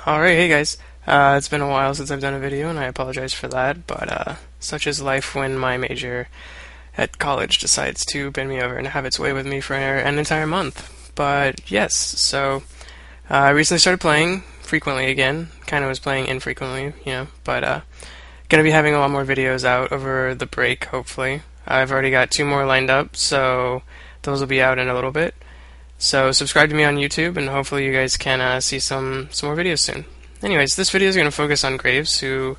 Alright, hey guys. It's been a while since I've done a video, and I apologize for that, but such is life when my major at college decides to bend me over and have its way with me for an entire month. But yes, so I recently started playing frequently again. Kind of was playing infrequently, but gonna be having a lot more videos out over the break, hopefully. I've already got 2 more lined up, so those will be out in a little bit. So subscribe to me on YouTube, and hopefully you guys can see some more videos soon. Anyways, this video is going to focus on Graves, who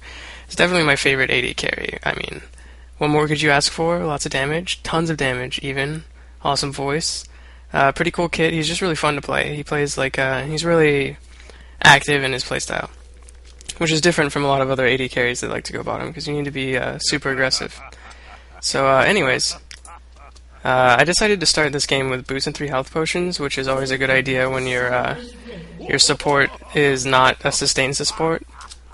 is definitely my favorite AD carry. I mean, what more could you ask for? Lots of damage, tons of damage even, awesome voice, pretty cool kit. He's just really fun to play. He plays like, he's really active in his playstyle, which is different from a lot of other AD carries that like to go bottom, because you need to be super aggressive. So anyways, I decided to start this game with boots and 3 health potions, which is always a good idea when your support is not a sustained support,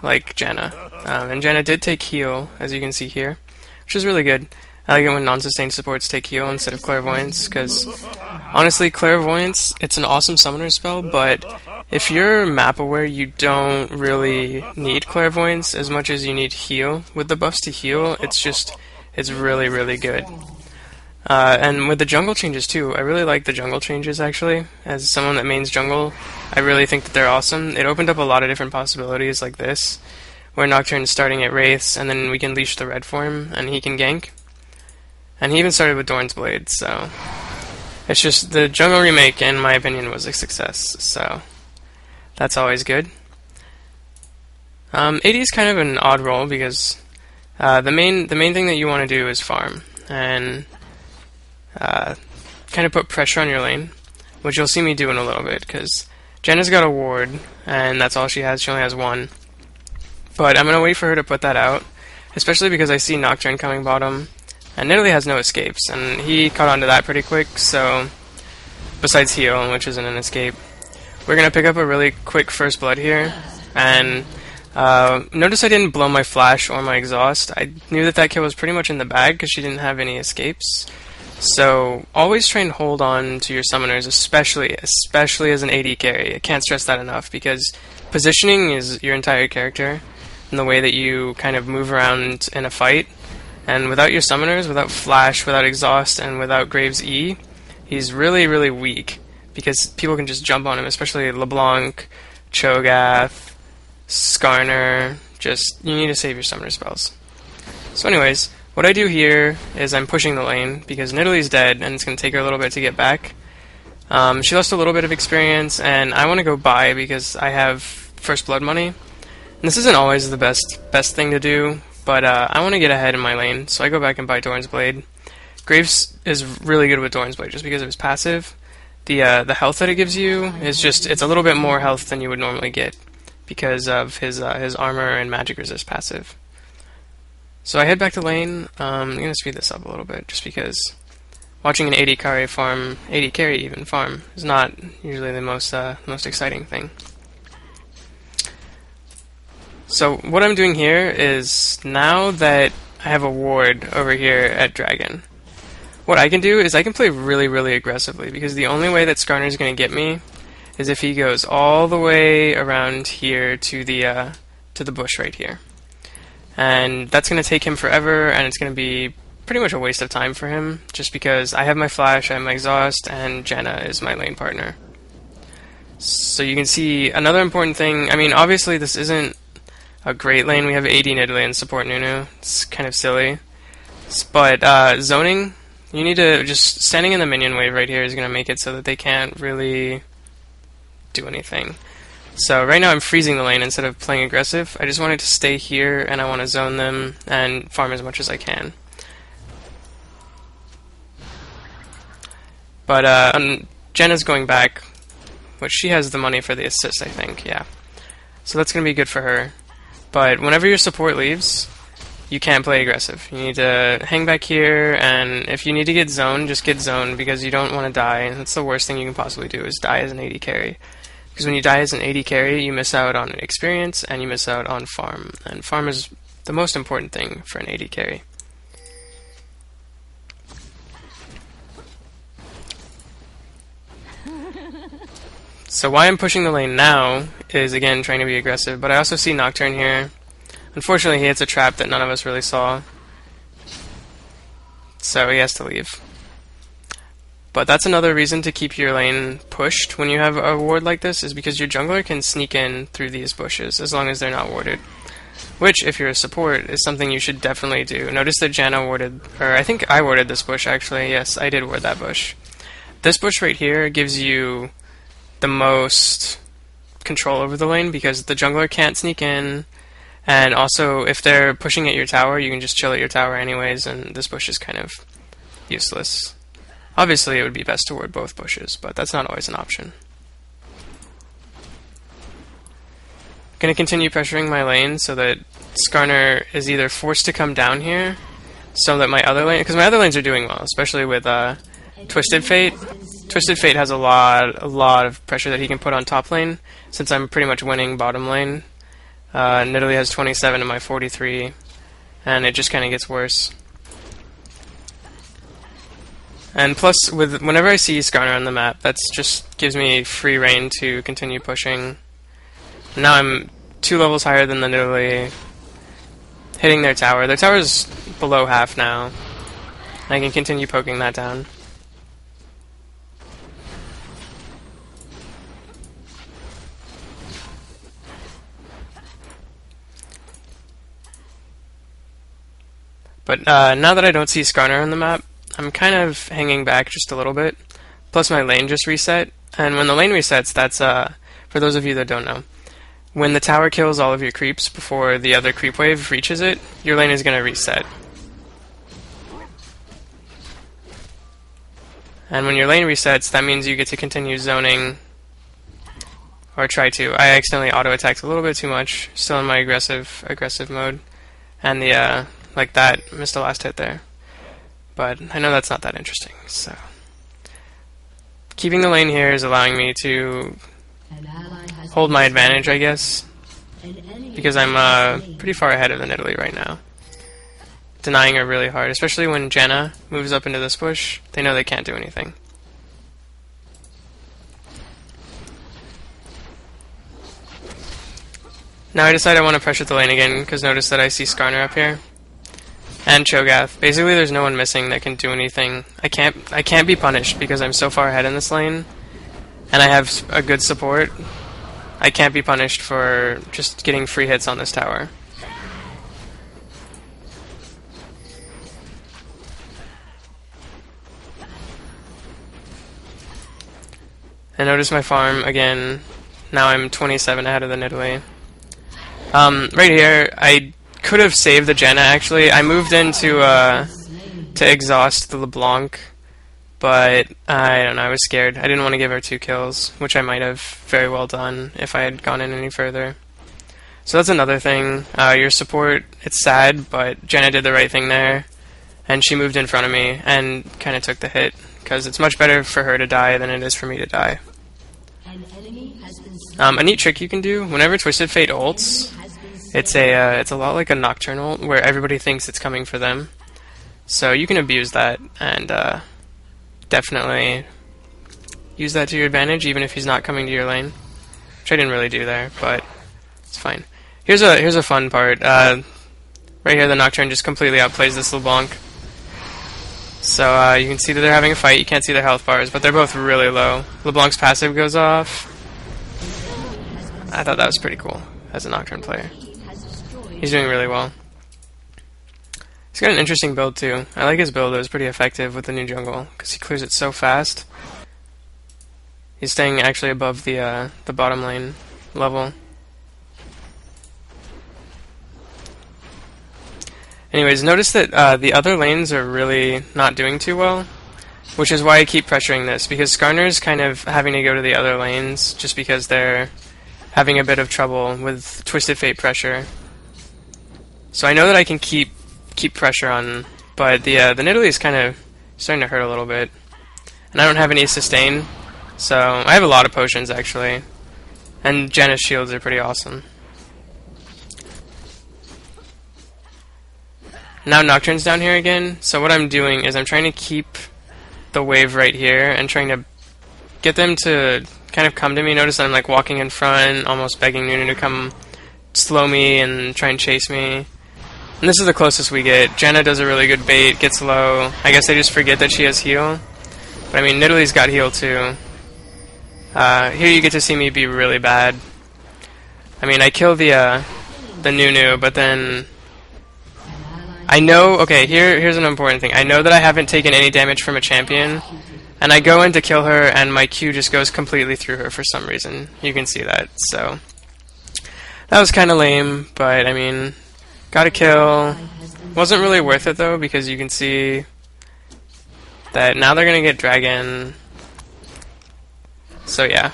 like Janna. And Janna did take heal, as you can see here, which is really good. I like it when non-sustained supports take heal instead of clairvoyance, because honestly, clairvoyance, it's an awesome summoner spell, but if you're map aware, you don't really need clairvoyance as much as you need heal. With the buffs to heal, it's really, really good. And with the jungle changes too, I really like the jungle changes actually. As someone that mains jungle, I really think that they're awesome. It opened up a lot of different possibilities like this, where Nocturne's starting at Wraiths, and then we can leash the red for him, and he can gank. And he even started with Dorn's Blade, so it's just the jungle remake, in my opinion, was a success. So that's always good. AD is kind of an odd role because the main thing that you want to do is farm and kind of put pressure on your lane, which you'll see me do in a little bit, because Janna's got a ward, and that's all she has. She only has 1. But I'm going to wait for her to put that out, especially because I see Nocturne coming bottom, and Nidalee has no escapes, and he caught onto that pretty quick, so besides heal, which isn't an escape, we're going to pick up a really quick first blood here, and notice I didn't blow my flash or my exhaust. I knew that kill was pretty much in the bag, because she didn't have any escapes. So always try and hold on to your summoners, especially as an AD carry. I can't stress that enough, because positioning is your entire character and the way that you kind of move around in a fight. And without your summoners, without flash, without exhaust, and without Graves E, he's really, really weak, because people can just jump on him, especially LeBlanc, Cho'Gath, Skarner. You need to save your summoner spells. So anyways, what I do here is I'm pushing the lane, because Nidalee's dead, and it's going to take her a little bit to get back. She lost a little bit of experience, and I want to go buy because I have first blood money. And this isn't always the best thing to do, but I want to get ahead in my lane, so I go back and buy Dorn's Blade. Graves is really good with Dorn's Blade just because of his passive. The health that it gives you is it's a little bit more health than you would normally get because of his armor and magic resist passive. So I head back to lane. I'm going to speed this up a little bit, just because watching an AD carry farm, is not usually the most exciting thing. So what I'm doing here is, now that I have a ward over here at Dragon, what I can do is I can play really, really aggressively, because the only way that Skarner is going to get me is if he goes all the way around here to the bush right here. And that's going to take him forever, and it's going to be pretty much a waste of time for him, just because I have my flash, I have my exhaust, and Janna is my lane partner. So you can see another important thing. I mean, obviously this isn't a great lane. We have AD Nidalee and support Nunu. It's kind of silly. But zoning, you need to just standing in the minion wave right here is going to make it so that they can't really do anything. So right now I'm freezing the lane instead of playing aggressive. I just want it to stay here, and I want to zone them and farm as much as I can. But Janna's going back, which she has the money for the assist, I think, yeah. So that's going to be good for her. But whenever your support leaves, you can't play aggressive. You need to hang back here, and if you need to get zoned, just get zoned, because you don't want to die. That's the worst thing you can possibly do, is die as an AD carry. Because when you die as an AD carry, you miss out on experience, and you miss out on farm. And farm is the most important thing for an AD carry. So why I'm pushing the lane now is, again, trying to be aggressive, but I also see Nocturne here. Unfortunately, he hits a trap that none of us really saw, so he has to leave. But that's another reason to keep your lane pushed when you have a ward like this, is because your jungler can sneak in through these bushes as long as they're not warded. Which, if you're a support, is something you should definitely do. Notice that Janna warded, or I think I warded this bush actually. Yes, I did ward that bush. This bush right here gives you the most control over the lane because the jungler can't sneak in, and also if they're pushing at your tower, you can just chill at your tower anyways, and this bush is kind of useless. Obviously, it would be best to ward both bushes, but that's not always an option. I'm going to continue pressuring my lane so that Skarner is either forced to come down here, so that my other lane, because my other lanes are doing well, especially with Twisted Fate. Twisted Fate has a lot of pressure that he can put on top lane, since I'm pretty much winning bottom lane. Nidalee has 27 and my 43, and it just kind of gets worse. And plus, whenever I see Skarner on the map, that just gives me free reign to continue pushing. Now I'm 2 levels higher than the Nidalee, hitting their tower. Their tower's below half now. I can continue poking that down. But now that I don't see Skarner on the map, I'm kind of hanging back just a little bit. Plus my lane just reset, and when the lane resets, that's, for those of you that don't know, when the tower kills all of your creeps before the other creep wave reaches it, your lane is going to reset. And when your lane resets, that means you get to continue zoning, or try to. I accidentally auto-attacked a little bit too much, still in my aggressive mode, and the, like that, missed the last hit there. But I know that's not that interesting, so keeping the lane here is allowing me to hold my advantage, I guess, because I'm pretty far ahead of the Nidalee right now. Denying her really hard, especially when Janna moves up into this bush. They know they can't do anything. Now I decide I want to pressure the lane again, because notice that I see Skarner up here. And Cho'Gath. Basically, there's no one missing that can do anything. I can't be punished because I'm so far ahead in this lane, and I have a good support. I can't be punished for just getting free hits on this tower. And notice my farm again. Now I'm 27 ahead of the Nidalee. Right here, I could have saved the Janna, actually. I moved in to exhaust the LeBlanc, but I don't know, I was scared. I didn't want to give her 2 kills, which I might have very well done if I had gone in any further. So that's another thing. Your support, it's sad, but Janna did the right thing there, and she moved in front of me and kind of took the hit, because it's much better for her to die than it is for me to die. A neat trick you can do, whenever Twisted Fate ults, it's a lot like a Nocturne ult, where everybody thinks it's coming for them. So you can abuse that, and definitely use that to your advantage, even if he's not coming to your lane. Which I didn't really do there, but it's fine. Here's a fun part. Right here, the Nocturne just completely outplays this LeBlanc. So you can see that they're having a fight. You can't see their health bars, but they're both really low. LeBlanc's passive goes off. I thought that was pretty cool as a Nocturne player. He's doing really well. He's got an interesting build too. I like his build. It was pretty effective with the new jungle because he clears it so fast. He's staying actually above the bottom lane level. Anyways, notice that the other lanes are really not doing too well, which is why I keep pressuring this, because Skarner's kind of having to go to the other lanes just because they're having a bit of trouble with Twisted Fate pressure. So I know that I can keep pressure on, but the Nidalee is kind of starting to hurt a little bit. And I don't have any sustain, so I have a lot of potions actually. And Janna's shields are pretty awesome. Now Nocturne's down here again, so what I'm doing is I'm trying to keep the wave right here and trying to get them to kind of come to me. Notice that I'm like walking in front, almost begging Nunu to come slow me and try and chase me. And this is the closest we get. Janna does a really good bait, gets low. I guess they just forget that she has heal. But I mean, Nidalee's got heal too. Here you get to see me be really bad. I mean, I kill the Nunu, but then I know. Okay, here's an important thing. I know that I haven't taken any damage from a champion, and I go in to kill her, and my Q just goes completely through her for some reason. You can see that. So that was kind of lame, but I mean, got a kill. Wasn't really worth it though, because you can see that now they're gonna get dragon. So yeah.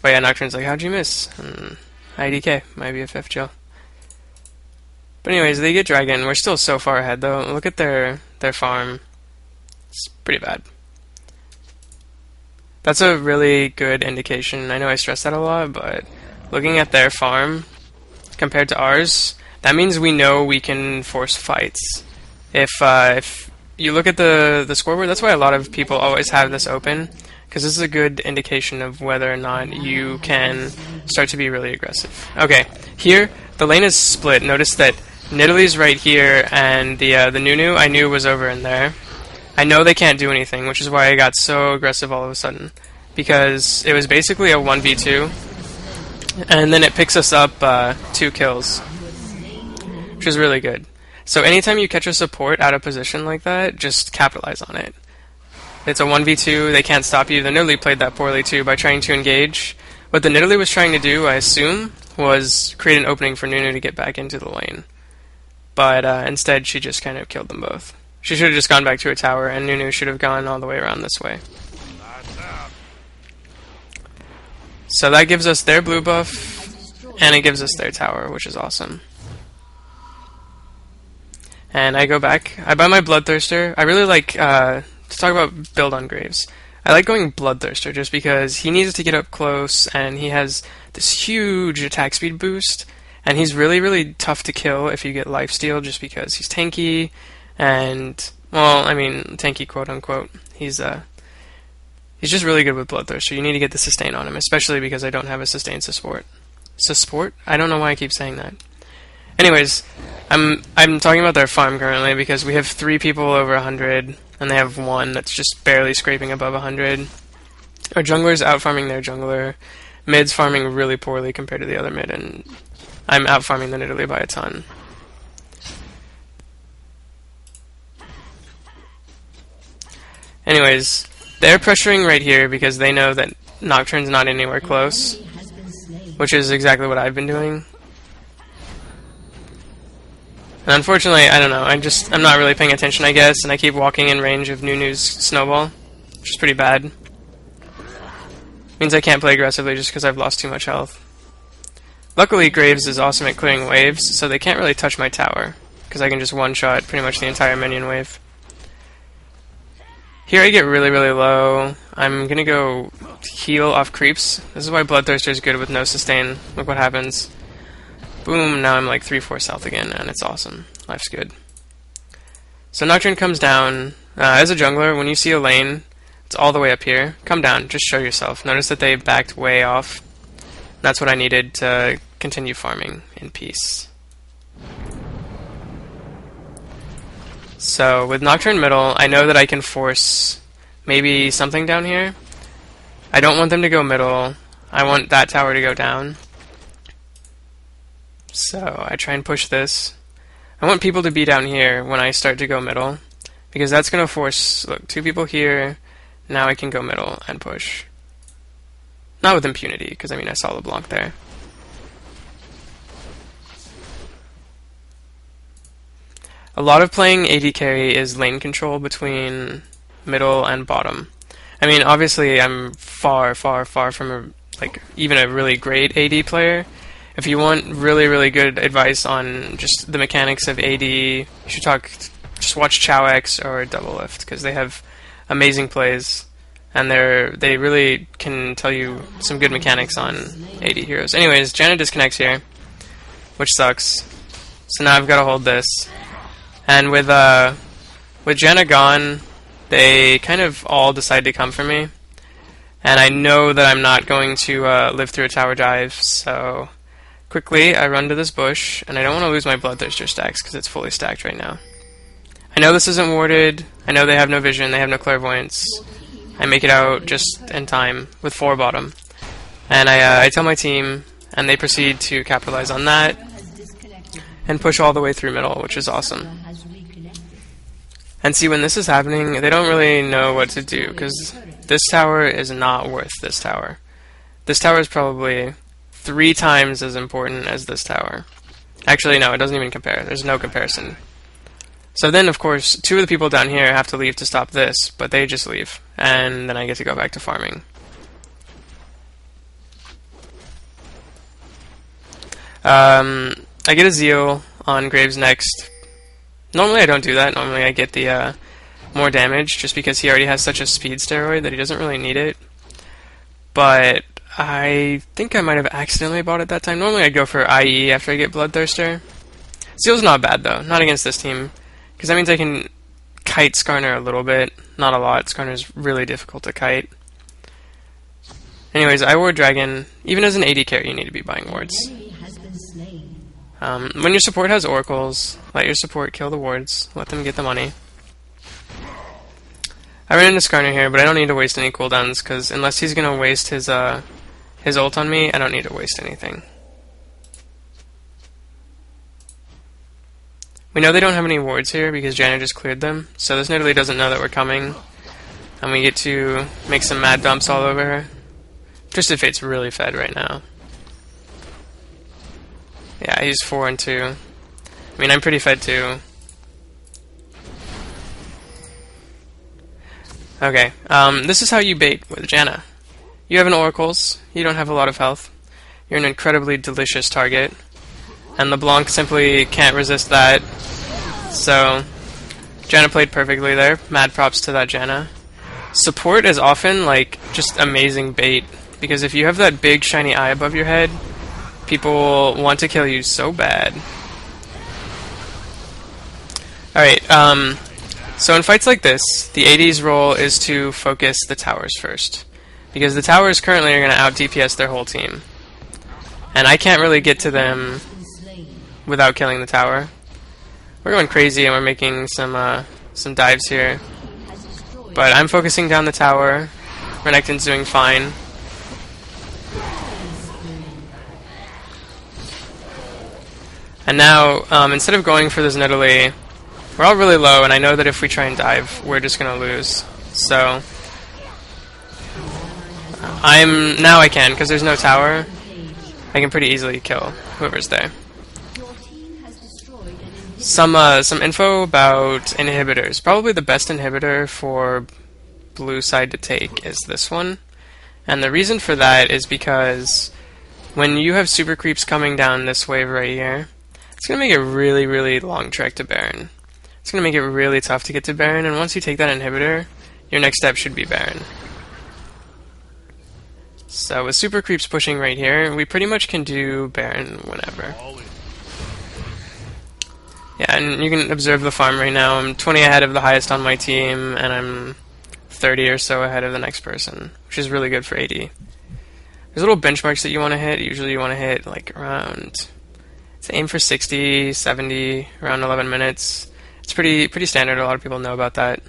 But yeah, Nocturne's like, how'd you miss? IDK, my BFF Jill. But anyways, they get dragon. We're still so far ahead though. Look at their farm. It's pretty bad. That's a really good indication. I know I stress that a lot, but looking at their farm compared to ours, that means we know we can force fights. If you look at the scoreboard, that's why a lot of people always have this open, because this is a good indication of whether or not you can start to be really aggressive. Okay, here, the lane is split. Notice that Nidalee's right here, and the Nunu I knew was over in there. I know they can't do anything, which is why I got so aggressive all of a sudden, because it was basically a 1v2, and then it picks us up 2 kills, which is really good. So anytime you catch a support out of position like that, just capitalize on it. It's a 1v2, they can't stop you. The Nidalee played that poorly too by trying to engage. What the Nidalee was trying to do, I assume, was create an opening for Nunu to get back into the lane. But instead, she just kind of killed them both. She should have just gone back to a tower, and Nunu should have gone all the way around this way. So that gives us their blue buff, and it gives us their tower, which is awesome. And I go back. I buy my Bloodthirster. I really like, to talk about build on Graves, I like going Bloodthirster just because he needs to get up close, and he has this huge attack speed boost, and he's really, really tough to kill if you get lifesteal just because he's tanky, and, well, I mean, tanky quote-unquote. He's just really good with Bloodthirster. You need to get the sustain on him, especially because I don't have a sustain support. Support? I don't know why I keep saying that. Anyways, I'm talking about their farm currently because we have 3 people over 100, and they have 1 that's just barely scraping above 100. Our jungler's out-farming their jungler. Mid's farming really poorly compared to the other mid, and I'm out-farming the Nidalee by a ton. Anyways, they're pressuring right here because they know that Nocturne's not anywhere close, which is exactly what I've been doing. And unfortunately, I don't know, I'm not really paying attention, I guess, and I keep walking in range of Nunu's snowball, which is pretty bad. Means I can't play aggressively just because I've lost too much health. Luckily, Graves is awesome at clearing waves, so they can't really touch my tower, because I can just one-shot pretty much the entire minion wave. Here I get really, really low. I'm gonna go heal off creeps. This is why Bloodthirster is good with no sustain. Look what happens. Boom, now I'm like 3/4 health again, and it's awesome. Life's good. So Nocturne comes down. As a jungler, when you see a lane, it's all the way up here. Come down, just show yourself. Notice that they backed way off. That's what I needed to continue farming in peace. So with Nocturne middle, I know that I can force maybe something down here. I don't want them to go middle. I want that tower to go down. So I try and push this. I want people to be down here when I start to go middle, because that's going to force, look, 2 people here. Now I can go middle and push. Not with impunity, because I mean I saw LeBlanc there. A lot of playing AD carry is lane control between middle and bottom. I mean, obviously I'm far, far, far from even a really great AD player. If you want really, really good advice on just the mechanics of AD, you should just watch ChowX or Doublelift, because they have amazing plays, and they really can tell you some good mechanics on AD heroes. Anyways, Janna disconnects here, which sucks. So now I've got to hold this. And with Janna gone, they kind of all decide to come for me. And I know that I'm not going to live through a tower dive, so quickly I run to this bush, and I don't want to lose my Bloodthirster stacks because it's fully stacked right now. I know this isn't warded, I know they have no vision, they have no clairvoyance. I make it out just in time with 4 bottom. And I tell my team, and they proceed to capitalize on that and push all the way through middle, which is awesome. And see, when this is happening, they don't really know what to do, because this tower is not worth this tower. This tower is probably 3 times as important as this tower. Actually, no, it doesn't even compare. There's no comparison. So then, of course, 2 of the people down here have to leave to stop this, but they just leave. And then I get to go back to farming. I get a Zeal on Graves next. Normally I don't do that. Normally I get the more damage, just because he already has such a speed steroid that he doesn't really need it. But I think I might have accidentally bought it that time. Normally I'd go for IE after I get Bloodthirster. Zeal's not bad though, not against this team, because that means I can kite Skarner a little bit, not a lot. Skarner's really difficult to kite. Anyways, I ward Dragon. Even as an AD carry, you need to be buying wards. When your support has oracles, let your support kill the wards. Let them get the money. I ran into Skarner here, but I don't need to waste any cooldowns, because unless he's going to waste his ult on me, I don't need to waste anything. We know they don't have any wards here, because Janna just cleared them, so this Nidalee doesn't know that we're coming. And we get to make some mad dumps all over her. Twisted Fate's really fed right now. Yeah, he's 4 and 2. I mean, I'm pretty fed too. Okay, this is how you bait with Janna. You have an Oracles, you don't have a lot of health. You're an incredibly delicious target. And LeBlanc simply can't resist that. So, Janna played perfectly there. Mad props to that Janna. Support is often, like, just amazing bait. Because if you have that big shiny eye above your head, people want to kill you so bad. Alright, so in fights like this, the AD's role is to focus the towers first. Because the towers currently are going to out-DPS their whole team. And I can't really get to them without killing the tower. We're going crazy and we're making some dives here. But I'm focusing down the tower. Renekton's doing fine. And now, instead of going for this Nidalee, we're all really low, and I know that if we try and dive, we're just going to lose. So, now I can, because there's no tower, I can pretty easily kill whoever's there. Some info about inhibitors. Probably the best inhibitor for blue side to take is this one. And the reason for that is because when you have super creeps coming down this wave right here, it's going to make a really, really long trek to Baron. It's going to make it really tough to get to Baron, and once you take that inhibitor, your next step should be Baron. So with super creeps pushing right here, we pretty much can do Baron whenever. Yeah, and you can observe the farm right now. I'm 20 ahead of the highest on my team, and I'm 30 or so ahead of the next person, which is really good for AD. There's little benchmarks that you want to hit. Usually you want to hit like around... So aim for 60, 70, around 11 minutes. It's pretty standard. A lot of people know about that.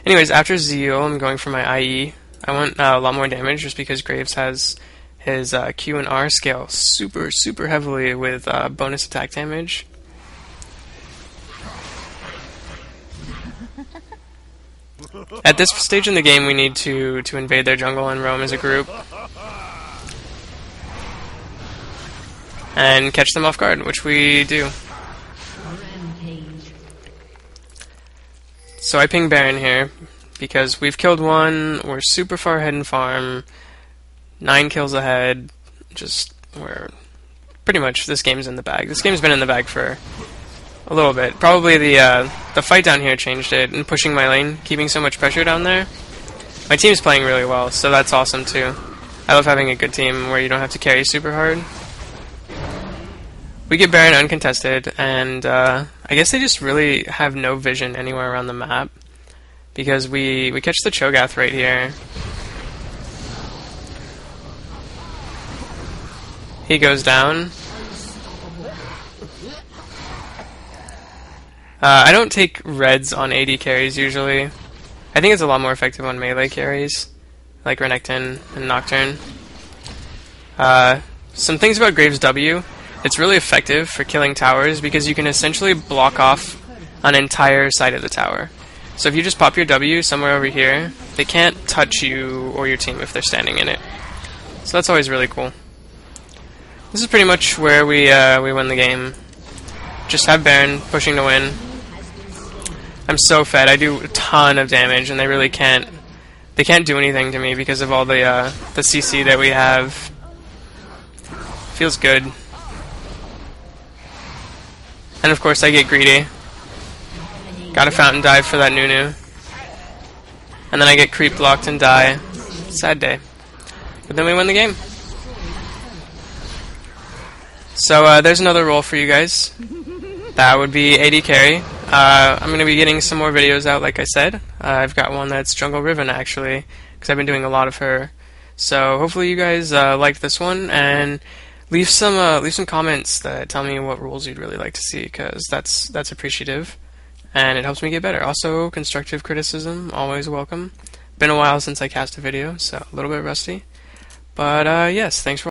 Anyways, after Zeal, I'm going for my IE. I want a lot more damage just because Graves has his Q and R scale super heavily with bonus attack damage. At this stage in the game, we need to invade their jungle and roam as a group. And catch them off guard, which we do. So I ping Baron here, because we've killed one, we're super far ahead in farm, 9 kills ahead, we're pretty much, this game's in the bag. This game's been in the bag for a little bit. Probably the fight down here changed it, and pushing my lane, keeping so much pressure down there. My team's playing really well, so that's awesome too. I love having a good team where you don't have to carry super hard. We get Baron uncontested, and I guess they just really have no vision anywhere around the map. Because we catch the Cho'Gath right here. He goes down. I don't take reds on AD carries usually. I think it's a lot more effective on melee carries, like Renekton and Nocturne. Some things about Graves W. It's really effective for killing towers because you can essentially block off an entire side of the tower. So if you just pop your W somewhere over here, they can't touch you or your team if they're standing in it. So that's always really cool. This is pretty much where we win the game. Just have Baron pushing to win. I'm so fed. I do a ton of damage, and they really can't. They can't do anything to me because of all the CC that we have. Feels good. And of course, I get greedy. Got a fountain dive for that Nunu. And then I get creep blocked and die. Sad day. But then we win the game. So there's another role for you guys. That would be AD carry. I'm going to be getting some more videos out, like I said. I've got one that's Jungle Riven, actually, because I've been doing a lot of her. So hopefully you guys liked this one, and leave some comments that tell me what rules you'd really like to see, because that's appreciative, and it helps me get better. Also, constructive criticism, always welcome. Been a while since I cast a video, so a little bit rusty. But yes, thanks for